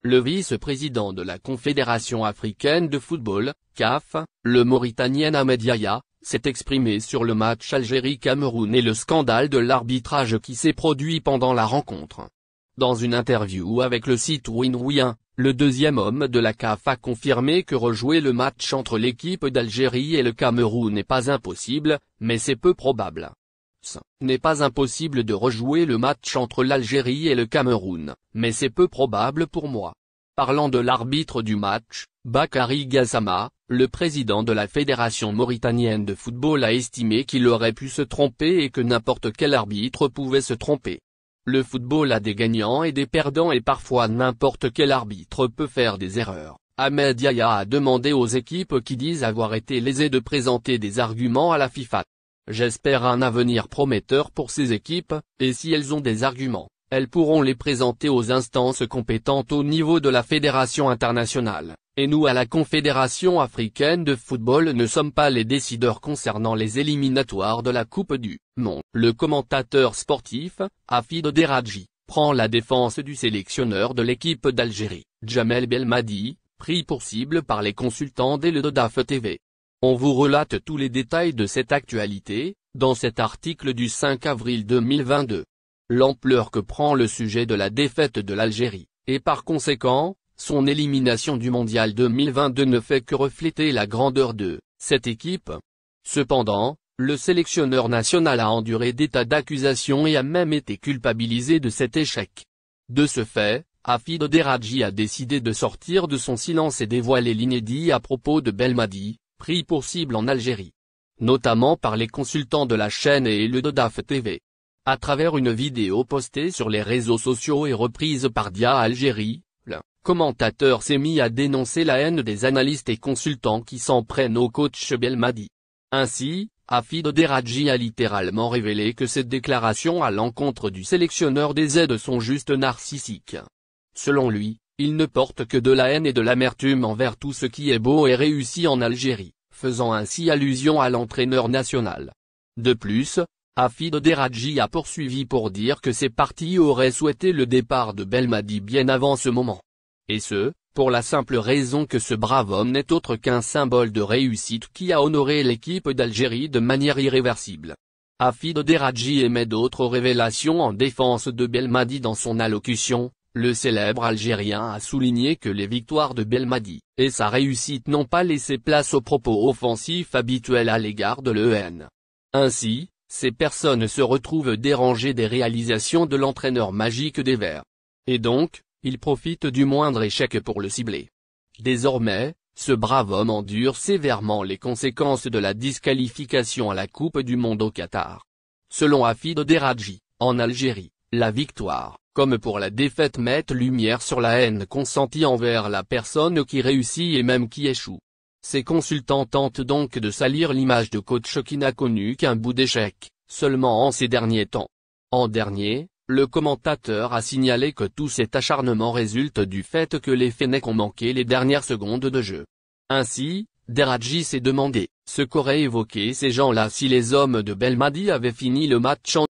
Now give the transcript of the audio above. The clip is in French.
Le vice-président de la Confédération africaine de football, CAF, le Mauritanien Ahmed Yahya, s'est exprimé sur le match Algérie-Cameroun et le scandale de l'arbitrage qui s'est produit pendant la rencontre. Dans une interview avec le site Win-Win, le deuxième homme de la CAF a confirmé que rejouer le match entre l'équipe d'Algérie et le Cameroun n'est pas impossible, mais c'est peu probable. Ce n'est pas impossible de rejouer le match entre l'Algérie et le Cameroun, mais c'est peu probable pour moi. Parlant de l'arbitre du match, Bakary Gassama, le président de la Fédération mauritanienne de football a estimé qu'il aurait pu se tromper et que n'importe quel arbitre pouvait se tromper. Le football a des gagnants et des perdants et parfois n'importe quel arbitre peut faire des erreurs. Ahmed Yahya a demandé aux équipes qui disent avoir été lésées de présenter des arguments à la FIFA. J'espère un avenir prometteur pour ces équipes, et si elles ont des arguments, elles pourront les présenter aux instances compétentes au niveau de la fédération internationale, et nous à la Confédération africaine de football ne sommes pas les décideurs concernant les éliminatoires de la Coupe du Monde. Le commentateur sportif, Hafid Deradji, prend la défense du sélectionneur de l'équipe d'Algérie, Djamel Belmadi, pris pour cible par les consultants d'El Daf TV. On vous relate tous les détails de cette actualité, dans cet article du 5 avril 2022. L'ampleur que prend le sujet de la défaite de l'Algérie, et par conséquent, son élimination du Mondial 2022 ne fait que refléter la grandeur de cette équipe. Cependant, le sélectionneur national a enduré des tas d'accusations et a même été culpabilisé de cet échec. De ce fait, Hafid Deradji a décidé de sortir de son silence et dévoiler l'inédit à propos de Belmadi, pris pour cible en Algérie. Notamment par les consultants de la chaîne et le Daf TV. À travers une vidéo postée sur les réseaux sociaux et reprise par Dia Algérie, le commentateur s'est mis à dénoncer la haine des analystes et consultants qui s'en prennent au coach Belmadi. Ainsi, Hafid Deradji a littéralement révélé que ces déclarations à l'encontre du sélectionneur des aides sont juste narcissiques. Selon lui, il ne porte que de la haine et de l'amertume envers tout ce qui est beau et réussi en Algérie, faisant ainsi allusion à l'entraîneur national. De plus, Hafid Deradji a poursuivi pour dire que ces partis auraient souhaité le départ de Belmadi bien avant ce moment. Et ce, pour la simple raison que ce brave homme n'est autre qu'un symbole de réussite qui a honoré l'équipe d'Algérie de manière irréversible. Hafid Deradji émet d'autres révélations en défense de Belmadi dans son allocution. Le célèbre Algérien a souligné que les victoires de Belmadi et sa réussite n'ont pas laissé place aux propos offensifs habituels à l'égard de l'EN. Ainsi, ces personnes se retrouvent dérangées des réalisations de l'entraîneur magique des Verts. Et donc, il profite du moindre échec pour le cibler. Désormais, ce brave homme endure sévèrement les conséquences de la disqualification à la Coupe du Monde au Qatar. Selon Hafid Deradji, en Algérie, la victoire, comme pour la défaite, met lumière sur la haine consentie envers la personne qui réussit et même qui échoue. Ces consultants tentent donc de salir l'image de coach qui n'a connu qu'un bout d'échec, seulement en ces derniers temps. En dernier, le commentateur a signalé que tout cet acharnement résulte du fait que les Fennecs ont manqué les dernières secondes de jeu. Ainsi, Deradji s'est demandé ce qu'auraient évoqué ces gens-là si les hommes de Belmadi avaient fini le match en